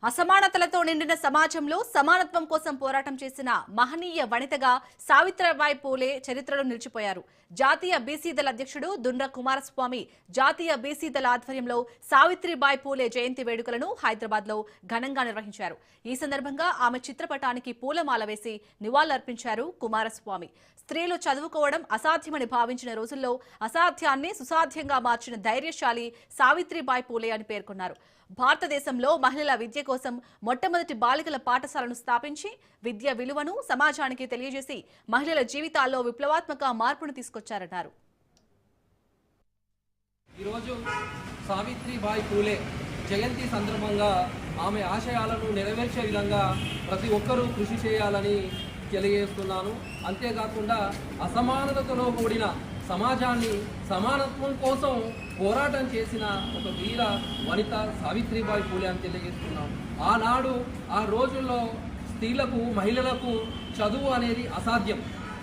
అసమానతలతో నిండిన సమాజంలో సమానత్వం కోసం పోరాటం చేసిన మహనీయ వనితగా సావిత్రిబాయి పూలే చరిత్రలో నిలిచిపోయారు. జాతీయ బీసీ దళ అధ్యక్షుడు దుండ్ర కుమారస్వామి జాతీయ బీసీ దళ ఆధ్వర్యంలో సావిత్రిబాయి పూలే జయంతి వేడుకలను హైదరాబాద్లో ఘనంగా నిర్వహించారు. ఈ సందర్భంగా ఆమె చిత్రపటానికి పూలమాల వేసి నివాళులర్పించారు కుమారస్వామి. స్త్రీలు చదువుకోవడం అసాధ్యమని భావించిన రోజుల్లో అసాధ్యాన్ని సుసాధ్యంగా మార్చిన ధైర్యశాలి సావిత్రిబాయి పూలే అని పేర్కొన్నారు. భారతదేశంలో మహిళల విద్య కోసం మొట్టమొదటి బాలికల పాఠశాలను స్థాపించి విద్య విలువను సమాజానికి తెలియజేసి మహిళల జీవితాల్లో విప్లవాత్మక మార్పును తీసుకొచ్చారన్నారు. ఈరోజు సావిత్రిబాయి పూలే జయంతి సందర్భంగా ఆమె ఆశయాలను నెరవేర్చే విధంగా ప్రతి ఒక్కరూ కృషి చేయాలని తెలియజేస్తున్నాను. అంతేకాకుండా అసమానతతో కూడిన సమాజాన్ని సమానత్వం కోసం పోరాటం చేసిన ఒక వీర వనిత సావిత్రిబాయి పూలే అని తెలియజేస్తున్నాం. ఆనాడు ఆ రోజుల్లో స్త్రీలకు మహిళలకు చదువు అనేది అసాధ్యం.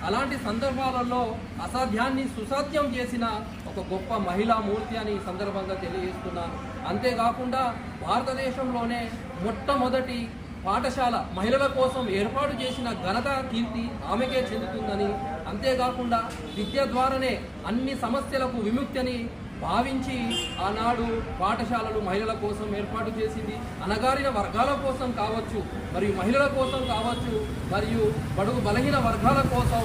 అలాంటి సందర్భాలలో అసాధ్యాన్ని సుసాధ్యం చేసిన ఒక గొప్ప మహిళా మూర్తి అని ఈ సందర్భంగా తెలియజేస్తున్నాను. అంతేకాకుండా భారతదేశంలోనే మొట్టమొదటి పాఠశాల మహిళల కోసం ఏర్పాటు చేసిన ఘనత కీర్తి ఆమెకే చెందుతుందని, అంతేకాకుండా విద్య ద్వారానే అన్ని సమస్యలకు విముక్తిని భావించి ఆనాడు పాఠశాలలు మహిళల కోసం ఏర్పాటు చేసింది. అణగారిన వర్గాల కోసం కావచ్చు, మరియు మహిళల కోసం కావచ్చు, మరియు బడుగు బలహీన వర్గాల కోసం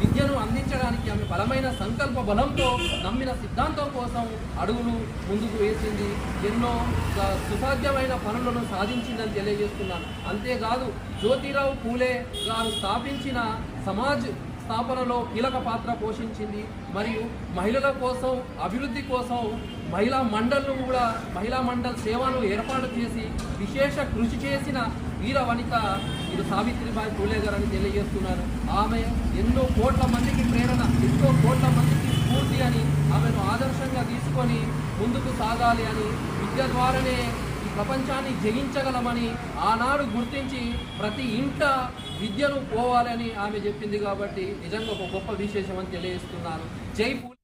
విద్యను అందించడానికి ఆమె బలమైన సంకల్ప బలంతో నమ్మిన సిద్ధాంతం కోసం అడుగులు ముందుకు వేసింది. ఎన్నో సుసాధ్యమైన పనులను సాధించిందని తెలియజేస్తున్నాను. అంతేకాదు జ్యోతిరావు పూలే గారు స్థాపించిన సమాజ్ స్థాపనలో కీలక పాత్ర పోషించింది. మరియు మహిళల కోసం అభివృద్ధి కోసం మహిళా మండల్ సేవను ఏర్పాటు చేసి విశేష కృషి చేసిన వీర వనిత ఇది సావిత్రిబాయి పూలే గారు అని తెలియజేస్తున్నారు. ఆమె ఎన్నో కోట్ల మందికి ప్రేరణ, ఎంతో కోట్ల మందికి స్ఫూర్తి అని ఆమెను ఆదర్శంగా తీసుకొని ముందుకు సాగాలి అని, విద్య ద్వారానే ఈ ప్రపంచాన్ని జయించగలమని ఆనాడు గుర్తించి ప్రతి ఇంట విద్యను పోవాలని ఆమె చెప్పింది. కాబట్టి నిజంగా ఒక గొప్ప విశేషం అని తెలియజేస్తున్నాను. జై పూలే.